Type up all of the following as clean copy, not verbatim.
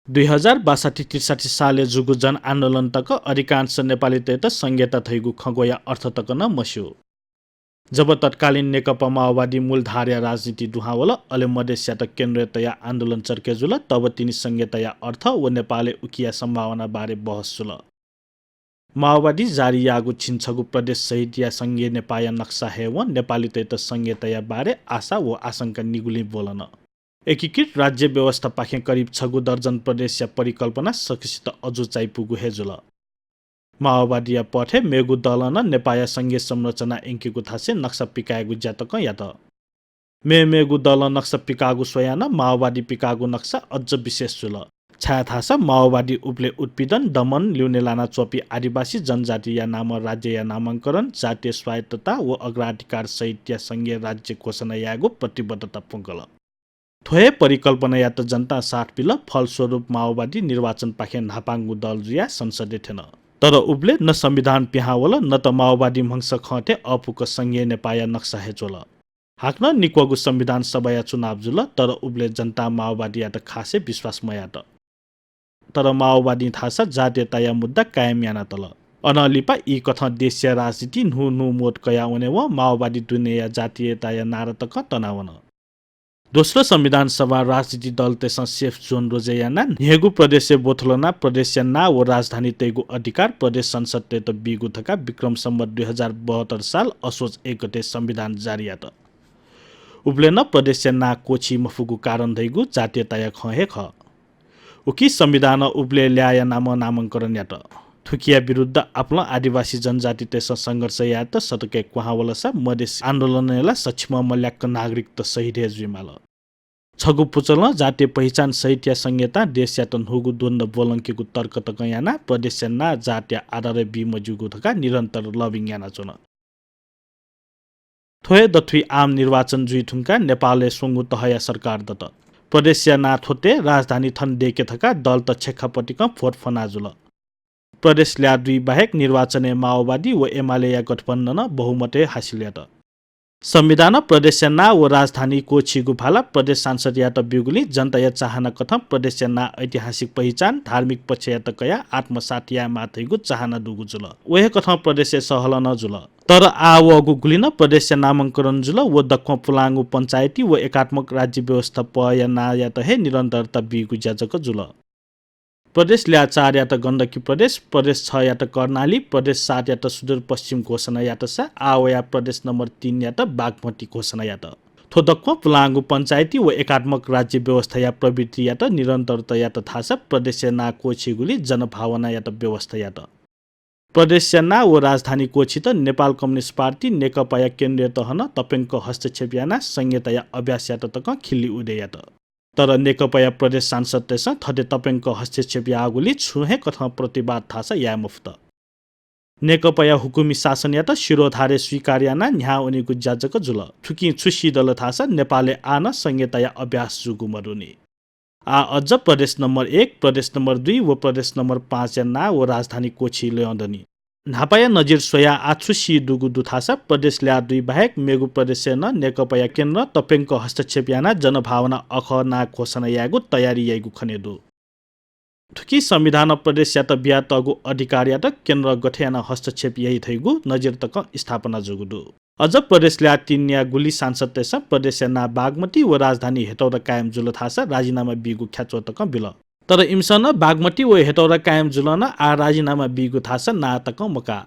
2062-63 साले जुगु जन आन्दोलन तक अधिकांश नेपाली त संहिता थैगु खगोया अर्थ तक न मस्यो। जब तत्कालीन नेकपा माओवादी मूलधारिया राजनीति दुहावल अले मधेसिया त केन्द्रीयतया आन्दोलन चर्केजुल तब तिनी संहिताया अर्थ व नेपालले उकिया सम्भावना बारे बहस जुल। माओवादी जारी यागु छिन्छगु प्रदेश सहित या संघीय नेपाया नक्सा हेव नेपाली त संहिताया बारे आशा व आशंका निगुली बोलन। एकीकृत राज्य व्यवस्था पाखे करिब 6 दर्जन प्रदेश या परिकल्पना सकिसित अजु चाइपुगु हेजुल। माओवादी पठे मेगु दलन नेपाया संघीय संरचना एंकेगु थासे नक्सा पिकाएगु ज्यातक या त मेगु दल नक्सा पिकागु सोयान माओवादी पिकागु नक्सा अझ विशेष जुल। छाया थासा माओवादी उपले उत्पीडन दमन ल्युनेलाना चोपी आदिवासी जनजाति या नाम राज्य या नामाङ्करण जातीय स्वायत्तता व अग्राधिकार सहित या संघीय राज्य घोषणा यागु प्रतिबद्धता पुगल। थोए परिकल्पना या त जनता साथ पिल फलस्वरूप माओवादी निर्वाचन पाखे नापाङ्गु दल जुया संसदीय थिएन। तर उब्ले न संविधान पिहावल न त माओवादी मंस खटे अपुक संघीय नेपाया नक्सा हेचोल। हाक्न निक्वगु संविधान सभा चुनाव जुल तर उब्ले जनता माओवादी या त खासे विश्वासमया त। तर माओवादी थासा जातीयता या मुद्दा कायम याना तल। अनलिपा यी कथा देशीय राजनीति नु मोट कया उने व माओवादी दुनिया जातीयता या नारतक तनावन। दोस्रो संविधान सभा राजनीति दल तेसा सेफ जोन रोजेयाना नेगु प्रदेश बोथलना प्रदेश ना व राजधानी तेगु अधिकार प्रदेश संसद ते त बिगु थका विक्रम सम्वत 2072 साल असोज 1 गते संविधान जारी यात। उब्लेन प्रदेश ना कोची मफुगु कारण दैगु जातीयता खहे ख। उकी संविधान उब्ले ल्याया नाम नामाङ्करण यात। थुकिया विरुद्ध आफ्नो आदिवासी जनजाति तेस संघर्ष यात सतके क्वाहावलसा मधेस आन्दोलनला सक्षम मल्याक्क नागरिक त शहीद हेजुमाल। छगु पुचल जातीय पहिचान सहित या संहिता देश या तनहुगु द्वन्द बोलङ्केगु तर्क तक याना प्रदेश ना जातीय आधार बिमजुगु थका निरन्तर लबिङ याना चुन। थोए दथुई आम निर्वाचन जुइथुङका नेपालले सुंगु तहया सरकार दत। प्रदेश ना थोते राजधानी थन देके थका दल त छेक्खापटिक फोट फनाजुल। प्रदेश ल्या दुई बाहेक निर्वाचन माओवादी व एमाले या गठबन्धन बहुमते हासिल यात। संविधान प्रदेश ना व राजधानी कोची गुफाला प्रदेश सांसद या त बिगुली जनता या चाहना कथम प्रदेश ना ऐतिहासिक पहिचान धार्मिक पक्ष या त कया आत्मसात या माथैगु चाहना दुगु जुल। वहे कथम प्रदेश सहल न जुल। तर आ व गुगुलिन प्रदेश नामाङ्करण जुल व दक्क पुलाङ्गु पञ्चायती व एकात्मक राज्य व्यवस्था प या ना या त हे निरन्तरता बिगु ज्याजक जुल। प्रदेश ल्या 4 या त गण्डकी प्रदेश 6 या त कर्णाली प्रदेश 7 या त सुदूरपश्चिम घोषणा या त सा आवया प्रदेश नम्बर 3 या त बागमती घोषणा या त थोदक्क पुलाङ्गु पञ्चायती व एकात्मक राज्य व्यवस्था या प्रवृत्ति या त निरन्तरता या त थासा प्रदेश ना कोछिगुली जनभावना या त व्यवस्था या त प्रदेश ना व राजधानी कोछि त नेपाल कम्युनिस्ट पार्टी नेकपा या केन्द्रीय तहन तपेङ्क हस्तक्षेप याना संहिता या अभ्यास या त खिल्ली उदे या त। तर नेकपा या प्रदेश सांसद तेस थदे तपेङ्क हस्तक्षेप यागुली छुहे कथा प्रतिवाद थासा या मुफ्त। नेकपा या हुकुमी शासन या त शिरोधारे स्वीकार याना न्या उनीगु ज्याजक जुल। थुकी छुसी दल थासा नेपालले आन संहिता या अभ्यास जुगु मरुनी। आ अझ प्रदेश नम्बर 1 प्रदेश नम्बर 2 व प्रदेश नम्बर 5 या ना व राजधानी कोछि लयन्दनी। नापाया नजिर सोया आछुसी दुगु दुथासा प्रदेश ल्या 2 बाहेक मेगु प्रदेश न नेकपा या केन्द्र तपेङ्क हस्तक्षेप याना जनभावना अख ना घोषणा यागु तयारी यागु खनेदु। थुकी संविधान प्रदेश या त बिया तगु अधिकार या त केन्द्र गठयाना हस्तक्षेप यही थैगु नजिर तक स्थापना जुगुदु। अझ प्रदेश ल्या 3 या गुली सांसद तेस प्रदेश ना बागमती व राजधानी हेटौडा कायम जुल थासा राजीनामा बिगु ख्याचो तक बिल। तर इमसन बागमती व हेटौडा कायम जुलन आ राजीनामा बिगु थासा ना तक मका।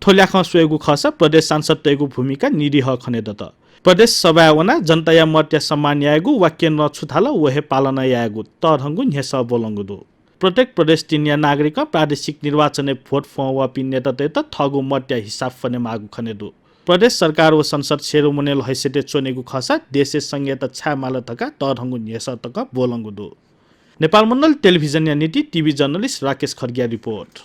थोल्याख सुएगु खस प्रदेश सांसद तेगु भूमिका निरीह खनेदत। प्रदेश सभा वना जनता या मत या सम्मान यागु वा केन्द्र छुथाल वहे पालना यागु तरहंगु न्हेस बोलंगुदु। प्रत्येक प्रदेश 3 या नागरिक प्रादेशिक निर्वाचन भोट वा पिन्नेत त थगु मत या हिसाब फने मागु खनेदु। प्रदेश सरकार व संसद सेरोमोनियल हैसियत चोनेगु खसा देशे संघीयता छामाल तका तरहंगु न्हेस तक बोलंगुदु। नेपाल मण्डल टेलिभिजन या नीति टिभी जर्नलिस्ट राकेश खड्गिया रिपोर्ट।